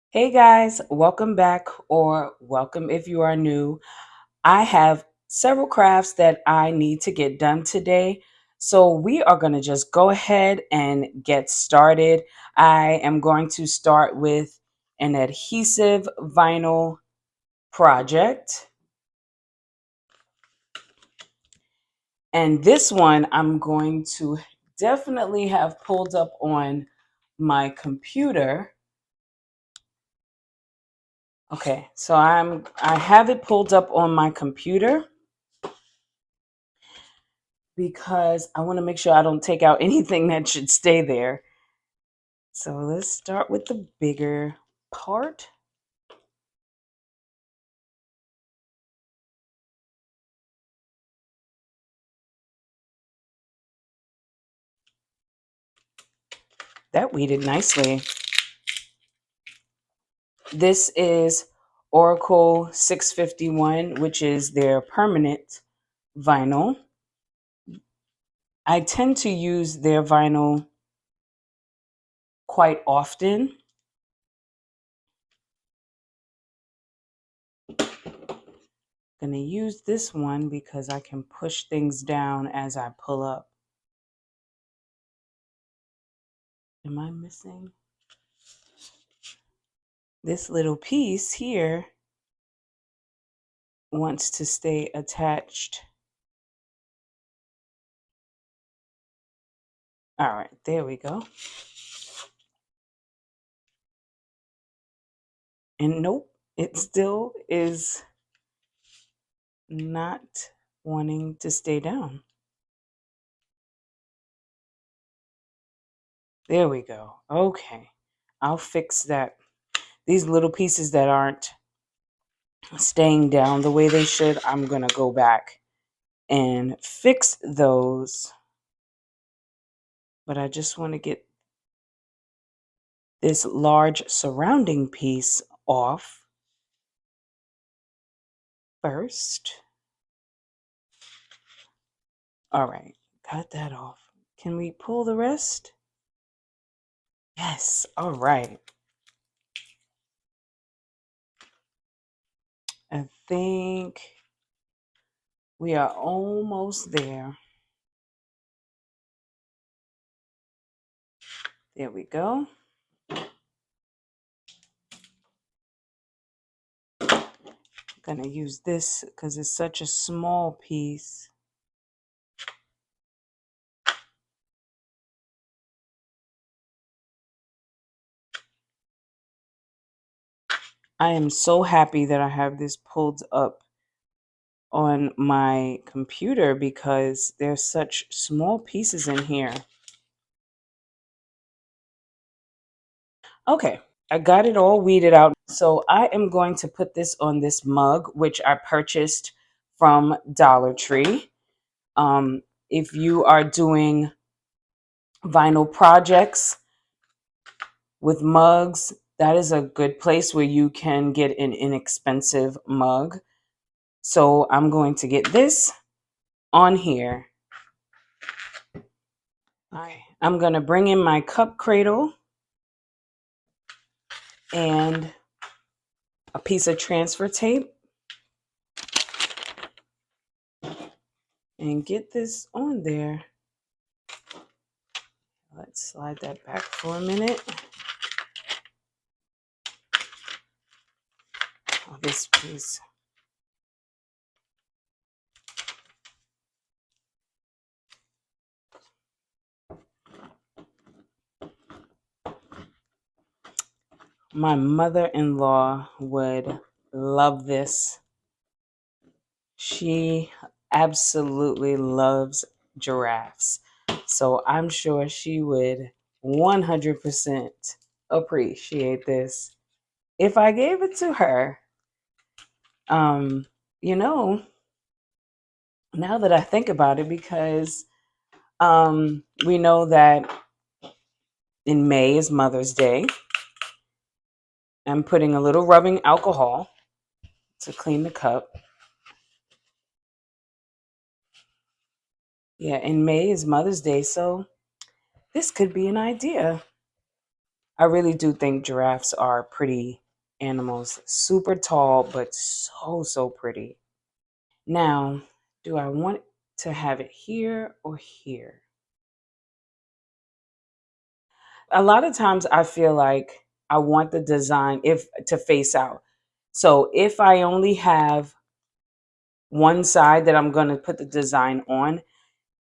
Hey guys, welcome back, or welcome if you are new. I have several crafts that I need to get done today. So we are going to just go ahead and get started. I am going to start with an adhesive vinyl project. And this one I'm going to definitely have pulled up on my computer. Okay, so I have it pulled up on my computer because I want to make sure I don't take out anything that should stay there. So let's start with the bigger part. That weeded nicely. This is Oracle 651, which is their permanent vinyl. I tend to use their vinyl quite often. I'm going to use this one because I can push things down as I pull up. Am I missing? This little piece here wants to stay attached. All right, there we go. And nope, it still is not wanting to stay down. There we go. Okay, I'll fix that. These little pieces that aren't staying down the way they should, I'm going to go back and fix those. But I just want to get this large surrounding piece off first. All right, got that off. Can we pull the rest? Yes, all right. I think we are almost there. There we go. I'm gonna use this because it's such a small piece. I am so happy that I have this pulled up on my computer because there's such small pieces in here. Okay, I got it all weeded out. So I am going to put this on this mug, which I purchased from Dollar Tree. If you are doing vinyl projects with mugs, that is a good place where you can get an inexpensive mug. So I'm going to get this on here. I'm going to bring in my cup cradle and a piece of transfer tape and get this on there. Let's slide that back for a minute. Oh, this piece. My mother-in-law would love this. She absolutely loves giraffes. So I'm sure she would 100% appreciate this if I gave it to her. Um, you know, now that I think about it, because we know that in May is Mother's Day. I'm putting a little rubbing alcohol to clean the cup. Yeah, in May is Mother's Day, so this could be an idea. I really do think giraffes are pretty animals. Super tall, but so, so pretty. Now, do I want to have it here or here? A lot of times I feel like I want the design if to face out. So if I only have one side that I'm going to put the design on,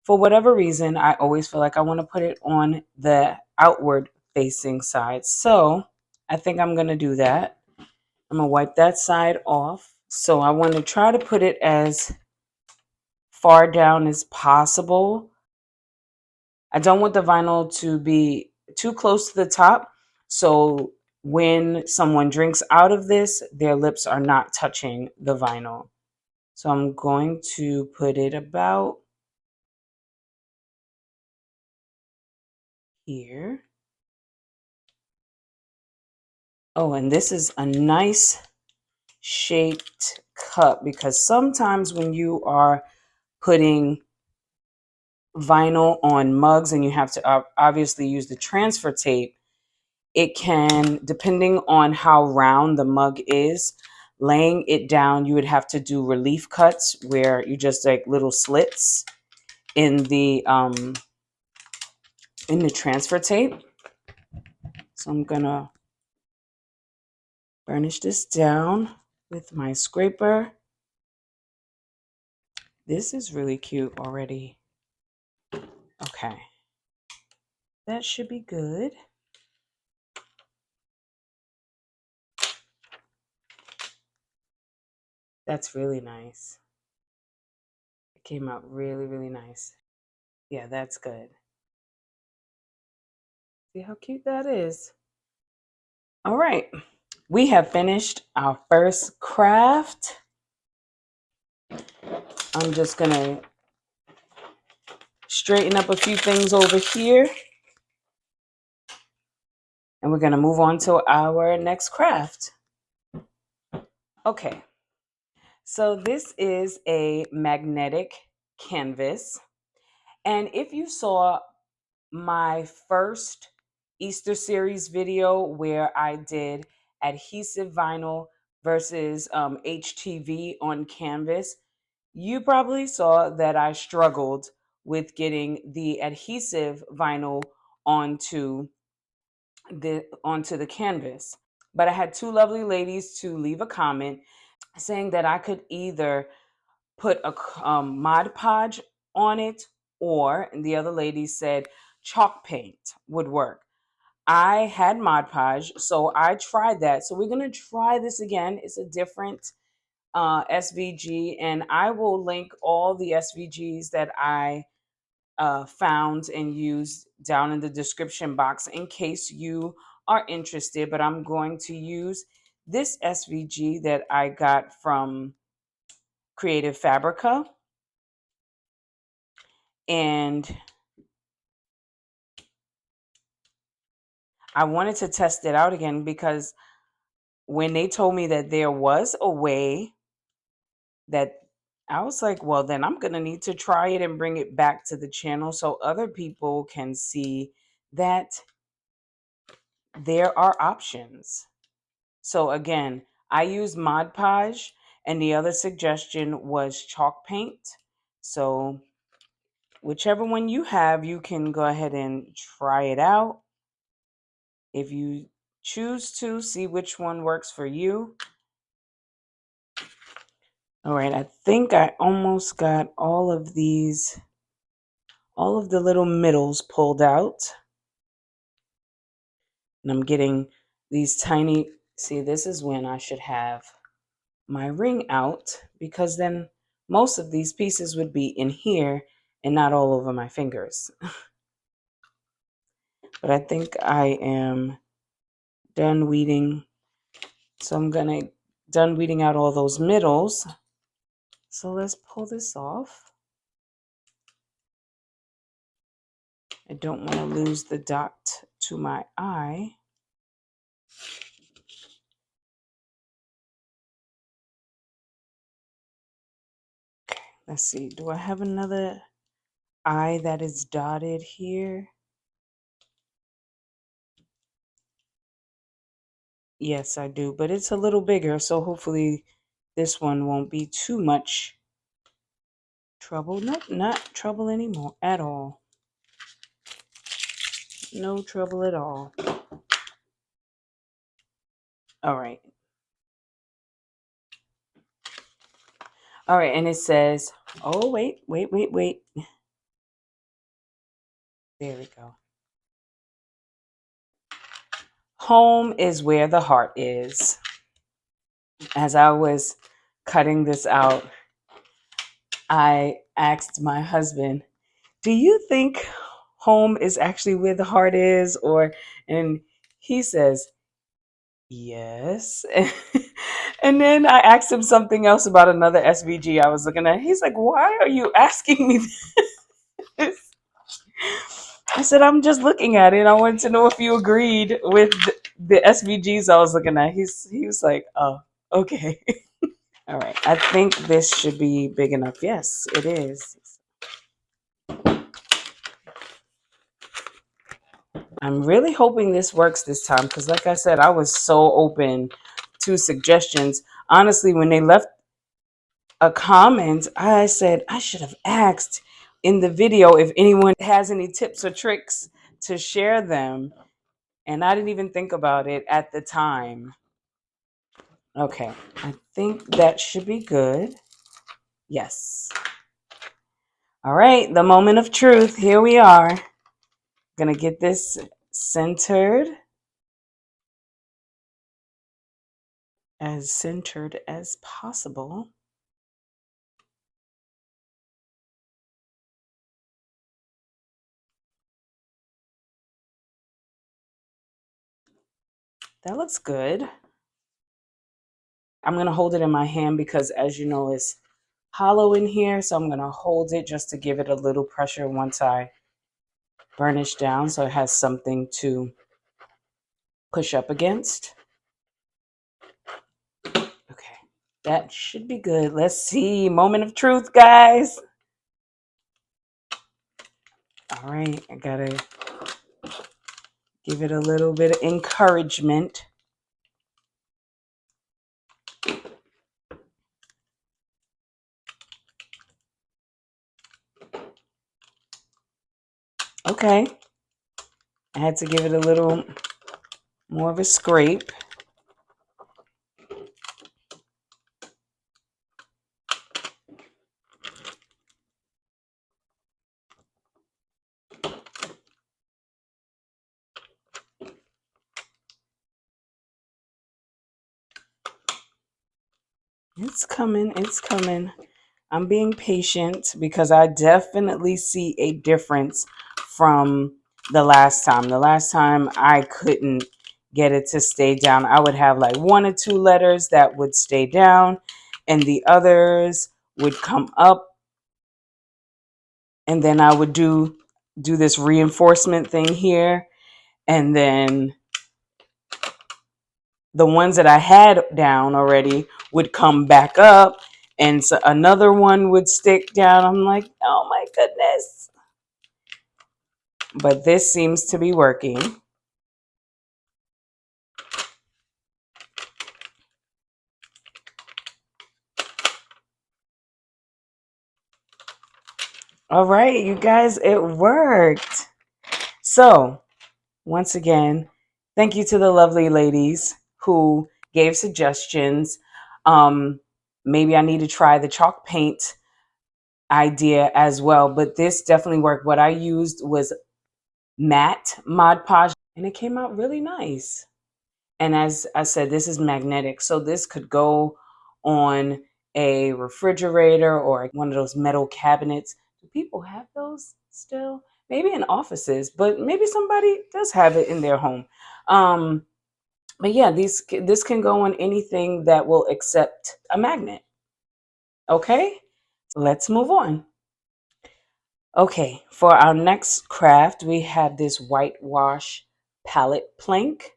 for whatever reason, I always feel like I want to put it on the outward facing side. So I think I'm going to do that. I'm going to wipe that side off. So I want to try to put it as far down as possible. I don't want the vinyl to be too close to the top. So when someone drinks out of this, their lips are not touching the vinyl. So I'm going to put it about here. Oh, and this is a nice shaped cup because sometimes when you are putting vinyl on mugs and you have to obviously use the transfer tape, it can, depending on how round the mug is, laying it down, you would have to do relief cuts where you just like little slits in the transfer tape. So I'm gonna burnish this down with my scraper. This is really cute already. Okay, that should be good. That's really nice. It came out really, really nice. Yeah, that's good. See how cute that is? All right, we have finished our first craft. I'm just gonna straighten up a few things over here and we're gonna move on to our next craft. Okay, so this is a magnetic canvas. And if you saw my first Easter series video where I did adhesive vinyl versus HTV on canvas, you probably saw that I struggled with getting the adhesive vinyl onto the canvas. But I had two lovely ladies to leave a comment saying that I could either put a Mod Podge on it, or and the other lady said chalk paint would work. I had Mod Podge, so I tried that. So we're gonna try this again. It's a different SVG, and I will link all the SVGs that I found and used down in the description box in case you are interested. But I'm going to use this SVG that I got from Creative Fabrica. And I wanted to test it out again because when they told me that there was a way that I was like, well, then I'm going to need to try it and bring it back to the channel so other people can see that there are options. So again, I use Mod Podge and the other suggestion was chalk paint. So whichever one you have, you can go ahead and try it out. If you choose to, see which one works for you. All right, I think I almost got all of the little middles pulled out. And I'm getting these tiny, see, this is when I should have my ring out because then most of these pieces would be in here and not all over my fingers. But I think I am done weeding. So I'm gonna done weeding out all those middles. So let's pull this off. I don't want to lose the dot to my eye. Okay, let's see. Do I have another? eye that is dotted here. Yes, I do, but it's a little bigger, so hopefully this one won't be too much trouble. Nope, not trouble anymore at all. No trouble at all. All right. All right, and it says, oh, wait. There we go. Home is where the heart is. As I was cutting this out, I asked my husband, do you think home is actually where the heart is? And he says, yes. And then I asked him something else about another SVG I was looking at. He's like, why are you asking me this? I said, I'm just looking at it. I wanted to know if you agreed with the SVGs I was looking at. He was like, oh, okay. All right. I think this should be big enough. Yes, it is. I'm really hoping this works this time because, like I said, I was so open to suggestions. Honestly, when they left a comment, I said I should have asked in the video if anyone has any tips or tricks to share them. And I didn't even think about it at the time. Okay, I think that should be good. Yes. All right, the moment of truth. Here we are. Gonna get this centered as possible. That looks good. I'm gonna hold it in my hand because, as you know, it's hollow in here, so I'm gonna hold it just to give it a little pressure once I burnish down so it has something to push up against. Okay, that should be good. Let's see. Moment of truth, guys. All right, I gotta give it a little bit of encouragement. Okay, I had to give it a little more of a scrape. It's coming, it's coming. I'm being patient because I definitely see a difference from the last time. The last time I couldn't get it to stay down. I would have like 1 or 2 letters that would stay down and the others would come up, and then I would do this reinforcement thing here, and then the ones that I had down already would come back up, and so another one would stick down. I'm like, oh my goodness. But this seems to be working. All right, you guys, it worked. So, once again, thank you to the lovely ladies who gave suggestions. Maybe I need to try the chalk paint idea as well, but this definitely worked. What I used was matte Mod Podge, and it came out really nice. And as I said, this is magnetic, so this could go on a refrigerator or one of those metal cabinets. Do people have those still? Maybe in offices, but maybe somebody does have it in their home. But yeah, this can go on anything that will accept a magnet. Okay, let's move on. Okay, for our next craft, we have this whitewash pallet plank.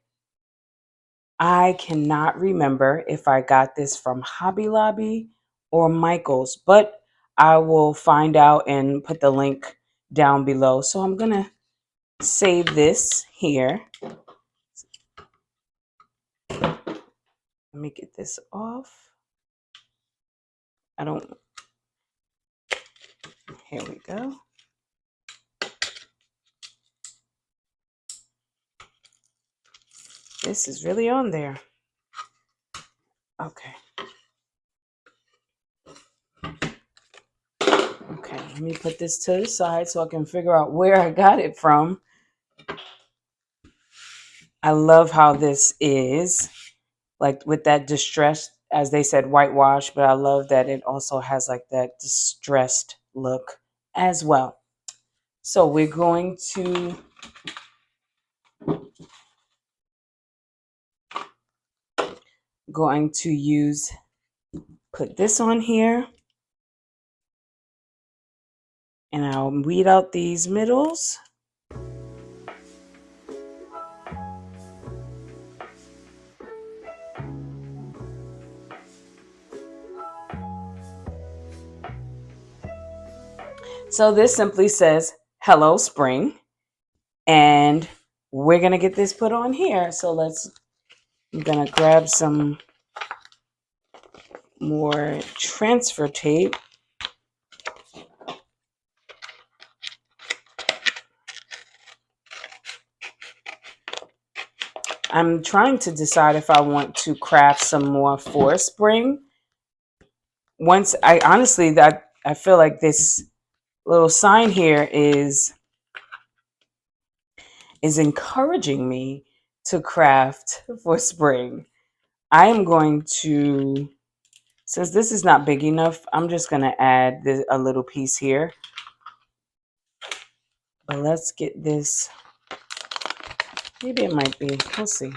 I cannot remember if I got this from Hobby Lobby or Michael's, but I will find out and put the link down below. So I'm gonna save this here. Let me get this off. Here we go. This is really on there. Okay. Okay, let me put this to the side so I can figure out where I got it from. I love how this is, like with that distressed, as they said, whitewash, but I love that it also has like that distressed look as well. So we're going to put this on here, and I'll weed out these middles. So this simply says, hello, spring. And we're going to get this put on here. So I'm going to grab some more transfer tape. I'm trying to decide if I want to craft some more for spring. I feel like this little sign here is encouraging me to craft for spring. I am going to, since this is not big enough, I'm just going to add a little piece here. But let's get this. Maybe it might be. We'll see.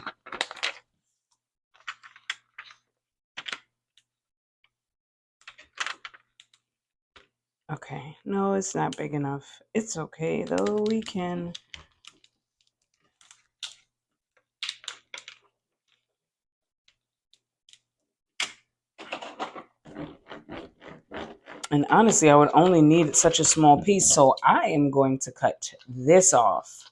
Okay. No, it's not big enough. It's okay, though. We can. And honestly, I would only need such a small piece, so I am going to cut this off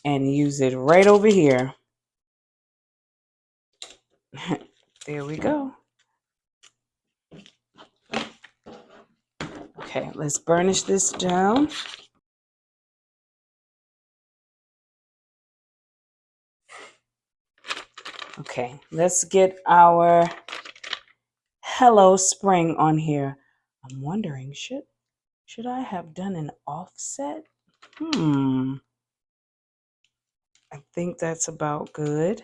and use it right over here. There we go. Okay, let's burnish this down. Okay, let's get our Hello Spring on here. I'm wondering, should I have done an offset? I think that's about good.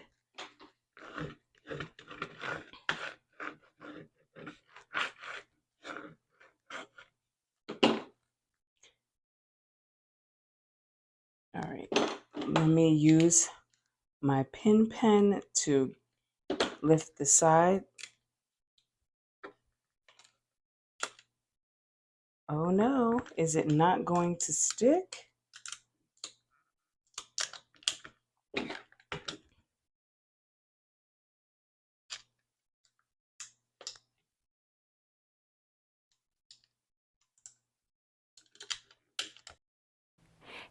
All right, let me use my pin pen to lift the side. Oh no, is it not going to stick?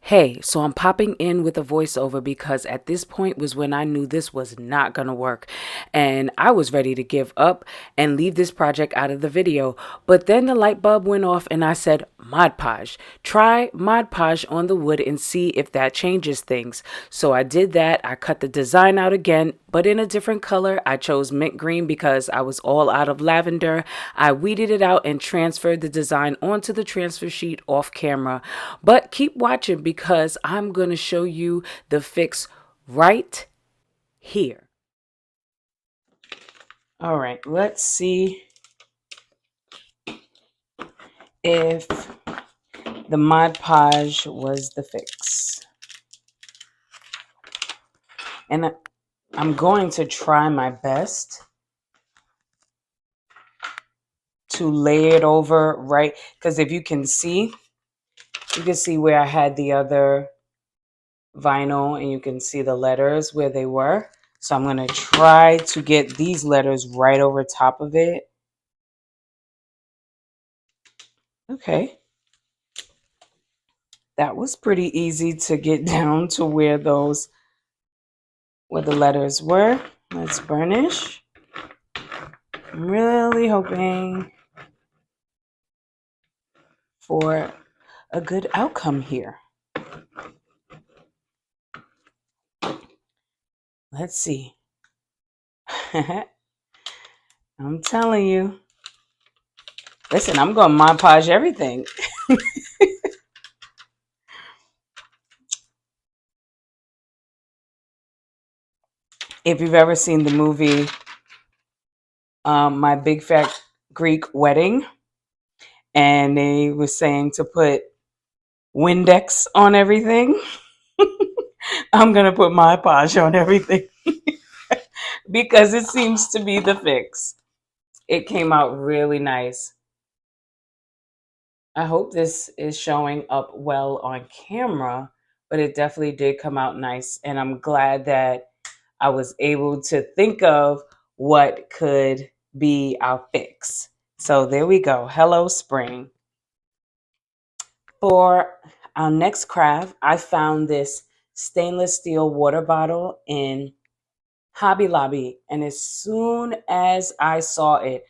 Hey, so I'm popping in with a voiceover because at this point was when I knew this was not going to work. And I was ready to give up and leave this project out of the video. But then the light bulb went off and I said, Mod Podge. Try Mod Podge on the wood and see if that changes things. So I did that. I cut the design out again, but in a different color. I chose mint green because I was all out of lavender. I weeded it out and transferred the design onto the transfer sheet off camera. But keep watching because I'm going to show you the fix right here. All right, let's see if the Mod Podge was the fix. And I'm going to try my best to lay it over right, because if you can see where I had the other vinyl and you can see the letters where they were. So I'm going to try to get these letters right over top of it. Okay. That was pretty easy to get down to where the letters were. Let's burnish. I'm really hoping for a good outcome here. Let's see. I'm telling you. Listen, I'm going to Mod Podge everything. If you've ever seen the movie My Big Fat Greek Wedding, and they were saying to put Windex on everything, I'm going to put Mod Podge on everything because it seems to be the fix. It came out really nice. I hope this is showing up well on camera, but it definitely did come out nice. And I'm glad that I was able to think of what could be our fix. So there we go. Hello, spring. For our next craft, I found this stainless steel water bottle in Hobby Lobby. And as soon as I saw it,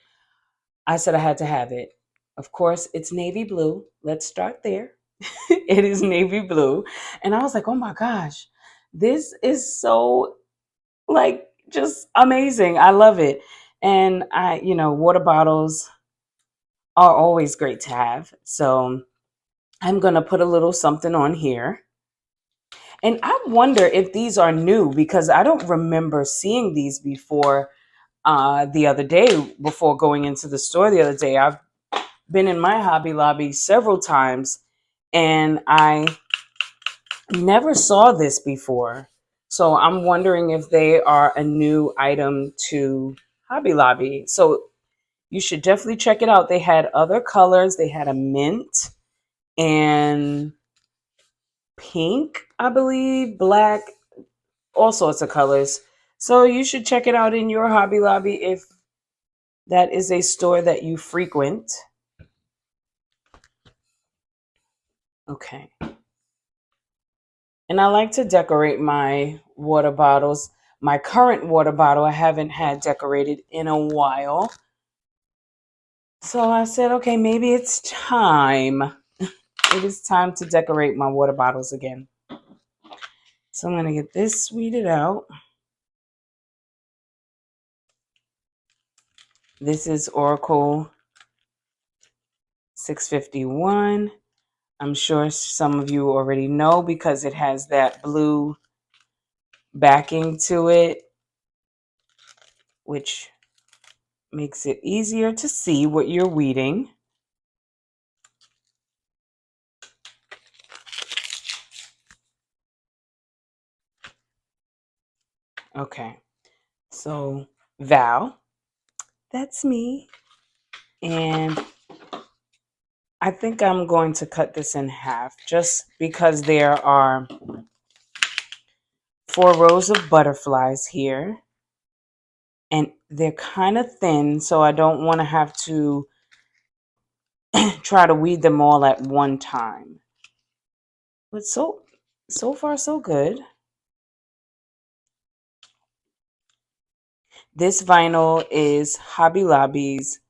I said I had to have it. Of course, it's navy blue. Let's start there. It is navy blue. And I was like, oh my gosh, this is so like just amazing. I love it. And water bottles are always great to have. So I'm going to put a little something on here. And I wonder if these are new because I don't remember seeing these before the other day, before going into the store the other day. I've been in my Hobby Lobby several times and I never saw this before. So I'm wondering if they are a new item to Hobby Lobby. So you should definitely check it out. They had other colors. They had a mint and pink, I believe, black, all sorts of colors. So you should check it out in your Hobby Lobby if that is a store that you frequent. Okay. And I like to decorate my water bottles. My current water bottle I haven't had decorated in a while. So I said, okay, maybe it's time. It is time to decorate my water bottles again. So I'm going to get this weeded out. This is Oracle 651. I'm sure some of you already know because it has that blue backing to it, which makes it easier to see what you're weeding. Okay, so Val, that's me. And I think I'm going to cut this in half just because there are 4 rows of butterflies here. And they're kind of thin, so I don't want to have to try to weed them all at one time. But so far so good. This vinyl is Hobby Lobby's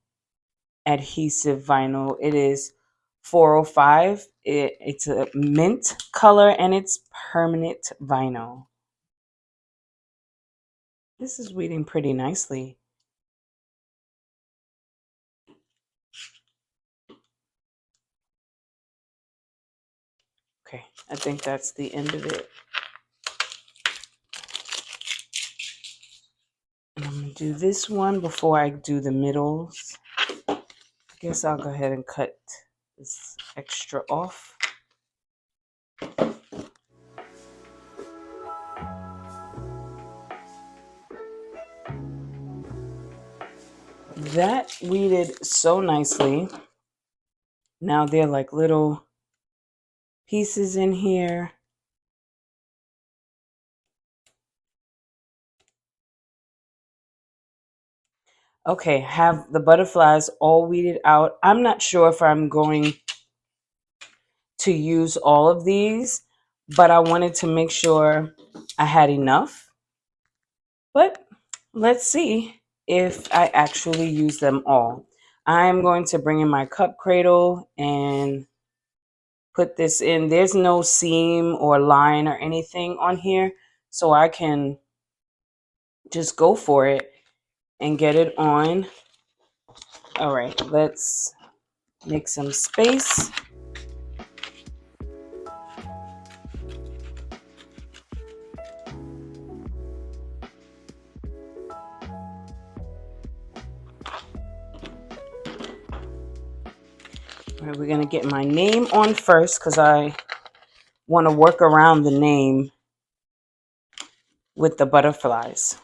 adhesive vinyl. It is 405. It's a mint color and it's permanent vinyl. This is weeding pretty nicely. Okay, I think that's the end of it. And I'm going to do this one before I do the middles. I guess I'll go ahead and cut this extra off. That weeded so nicely. Now they're like little pieces in here. Okay, have the butterflies all weeded out. I'm not sure if I'm going to use all of these, but I wanted to make sure I had enough. But let's see if I actually use them all. I'm going to bring in my cup cradle and put this in. There's no seam or line or anything on here, so I can just go for it and get it on. All right, let's make some space. All right, we're gonna get my name on first because I want to work around the name with the butterflies.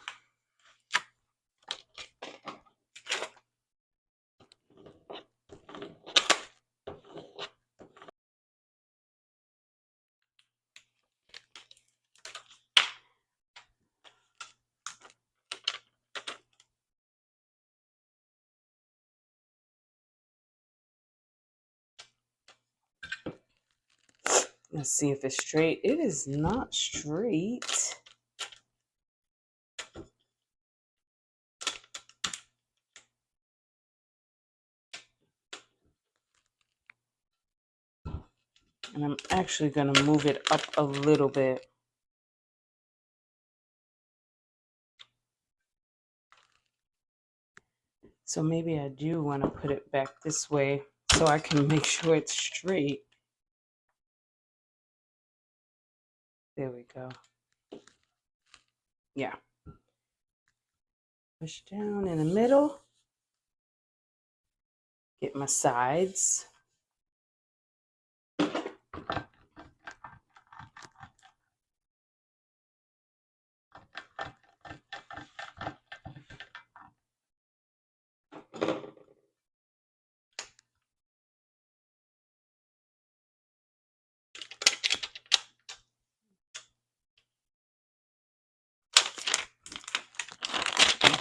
Let's see if it's straight. It is not straight. And I'm actually going to move it up a little bit. So maybe I do want to put it back this way so I can make sure it's straight. There we go. Yeah. Push down in the middle. Get my sides.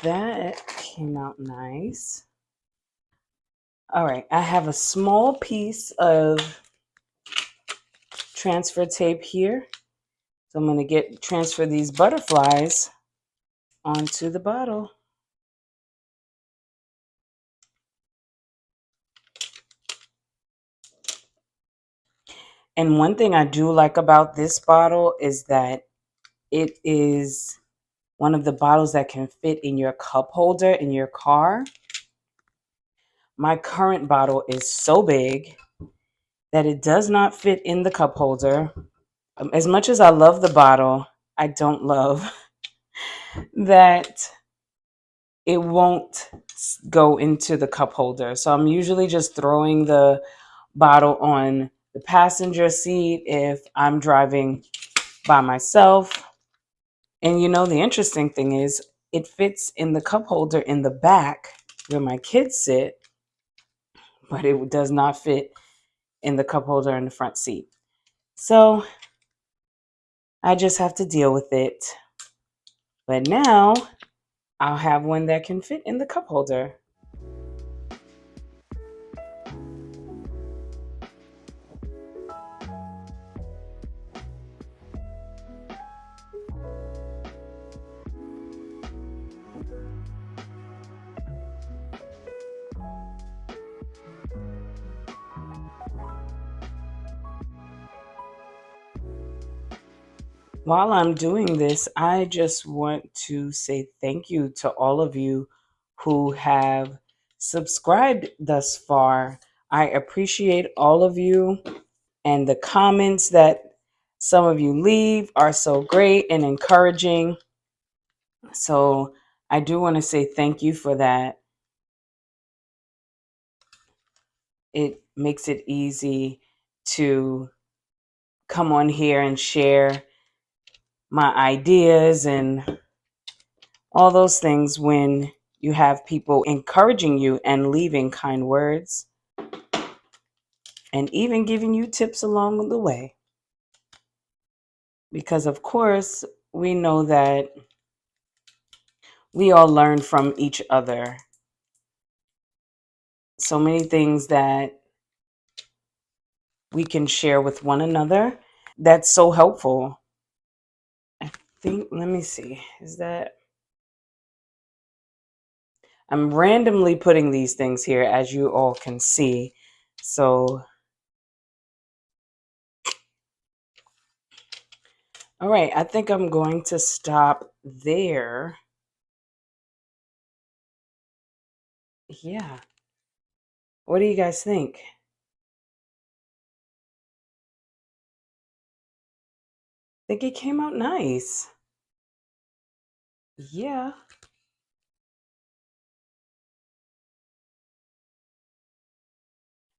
That came out nice. All right, I have a small piece of transfer tape here. So I'm going to transfer these butterflies onto the bottle. And one thing I do like about this bottle is that it is one of the bottles that can fit in your cup holder in your car. My current bottle is so big that it does not fit in the cup holder. As much as I love the bottle, I don't love that it won't go into the cup holder. So I'm usually just throwing the bottle on the passenger seat if I'm driving by myself. And you know, the interesting thing is it fits in the cup holder in the back where my kids sit, but it does not fit in the cup holder in the front seat. So I just have to deal with it. But now I'll have one that can fit in the cup holder. While I'm doing this, I just want to say thank you to all of you who have subscribed thus far. I appreciate all of you, and the comments that some of you leave are so great and encouraging. So I do want to say thank you for that. It makes it easy to come on here and share my ideas and all those things when you have people encouraging you and leaving kind words and even giving you tips along the way. Because, of course, we know that we all learn from each other. So many things that we can share with one another. That's so helpful. I think, let me see, is that, I'm randomly putting these things here as you all can see. So, all right, I think I'm going to stop there. Yeah. What do you guys think? I think it came out nice. Yeah.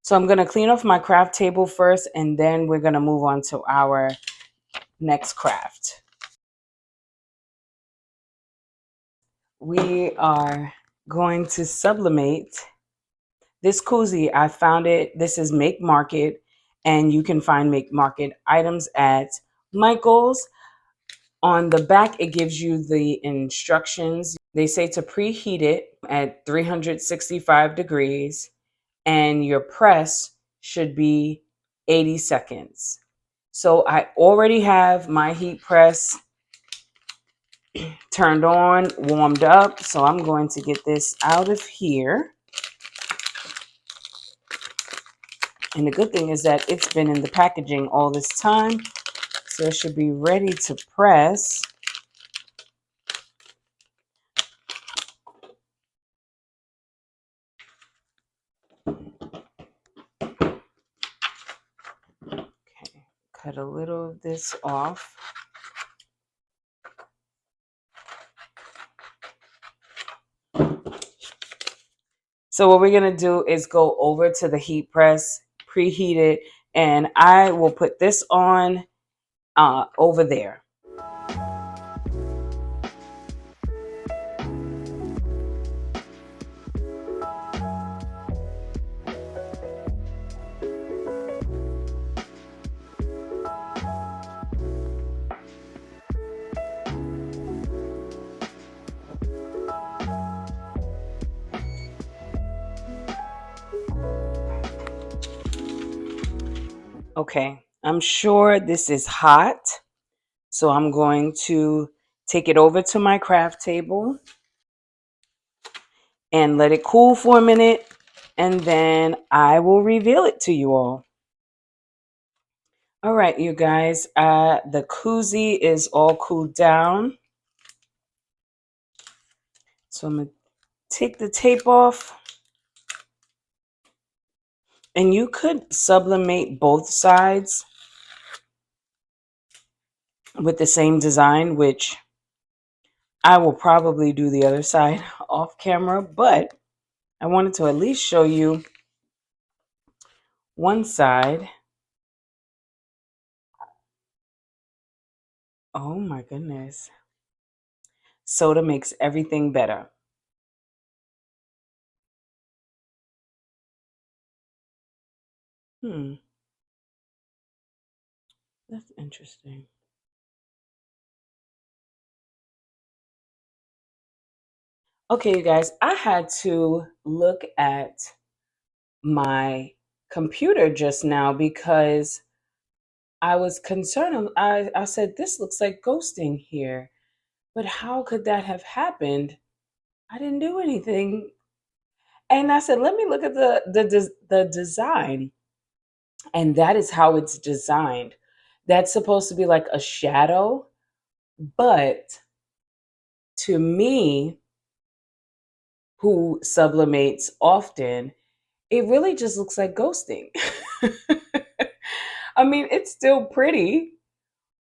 So I'm going to clean off my craft table first, and then we're going to move on to our next craft. We are going to sublimate this koozie. I found it. This is Make Market, and you can find Make Market items at Michael's. On the back, it gives you the instructions. They say to preheat it at 365 degrees, and your press should be 80 seconds. So I already have my heat press turned on, warmed up. So I'm going to get this out of here. And the good thing is that it's been in the packaging all this time. So it should be ready to press. Okay, cut a little of this off. So what we're going to do is go over to the heat press, preheat it, and I will put this on over there. Okay, I'm sure this is hot, so I'm going to take it over to my craft table and let it cool for a minute, and then I will reveal it to you all. All right, you guys, the koozie is all cooled down. So I'm going to take the tape off. And you could sublimate both sides with the same design, which I will probably do the other side off camera, but I wanted to at least show you one side. Oh my goodness. Soda makes everything better. That's interesting. Okay, you guys, I had to look at my computer just now because I was concerned. I said, this looks like ghosting here. But how could that have happened? I didn't do anything. And I said, let me look at the design. And that is how it's designed. That's supposed to be like a shadow, but to me, who sublimates often, it really just looks like ghosting. I mean, it's still pretty,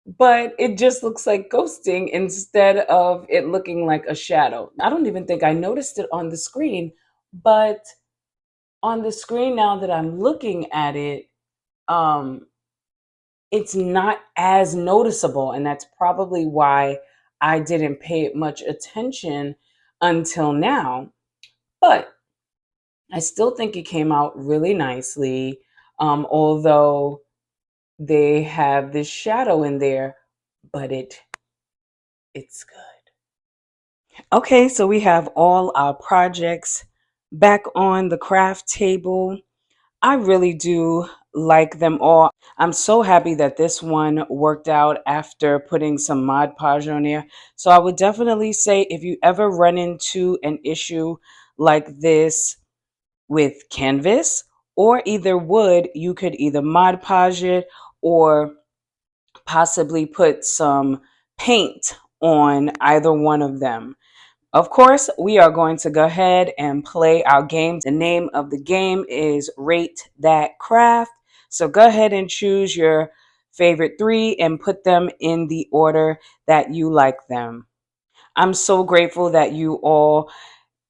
but it just looks like ghosting instead of it looking like a shadow. I don't even think I noticed it on the screen, but on the screen now that I'm looking at it, um, it's not as noticeable. And that's probably why I didn't pay it much attention until now. But I still think it came out really nicely, although they have this shadow in there, but it's good. Okay, so we have all our projects back on the craft table. I really do like them all. I'm so happy that this one worked out after putting some Mod Podge on there. So I would definitely say if you ever run into an issue like this with canvas or either wood, you could either Mod Podge it or possibly put some paint on either one of them. Of course, we are going to go ahead and play our game. The name of the game is Rate That Craft. So go ahead and choose your favorite three and put them in the order that you like them. I'm so grateful that you all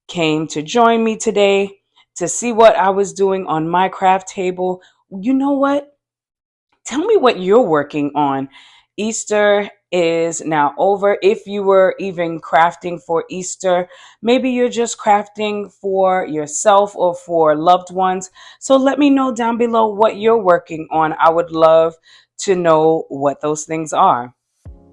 came to join me today to see what I was doing on my craft table. You know what? Tell me what you're working on. Easter is now over. If you were even crafting for Easter, maybe you're just crafting for yourself or for loved ones. So let me know down below what you're working on. I would love to know what those things are.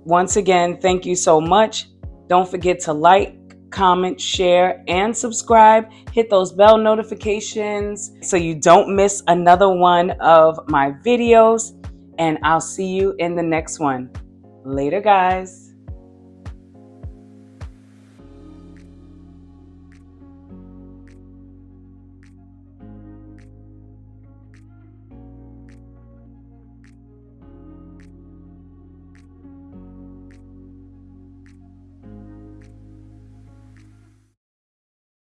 Once again, thank you so much. Don't forget to like, comment, share, and subscribe. Hit those bell notifications so you don't miss another one of my videos. And I'll see you in the next one. Later, guys.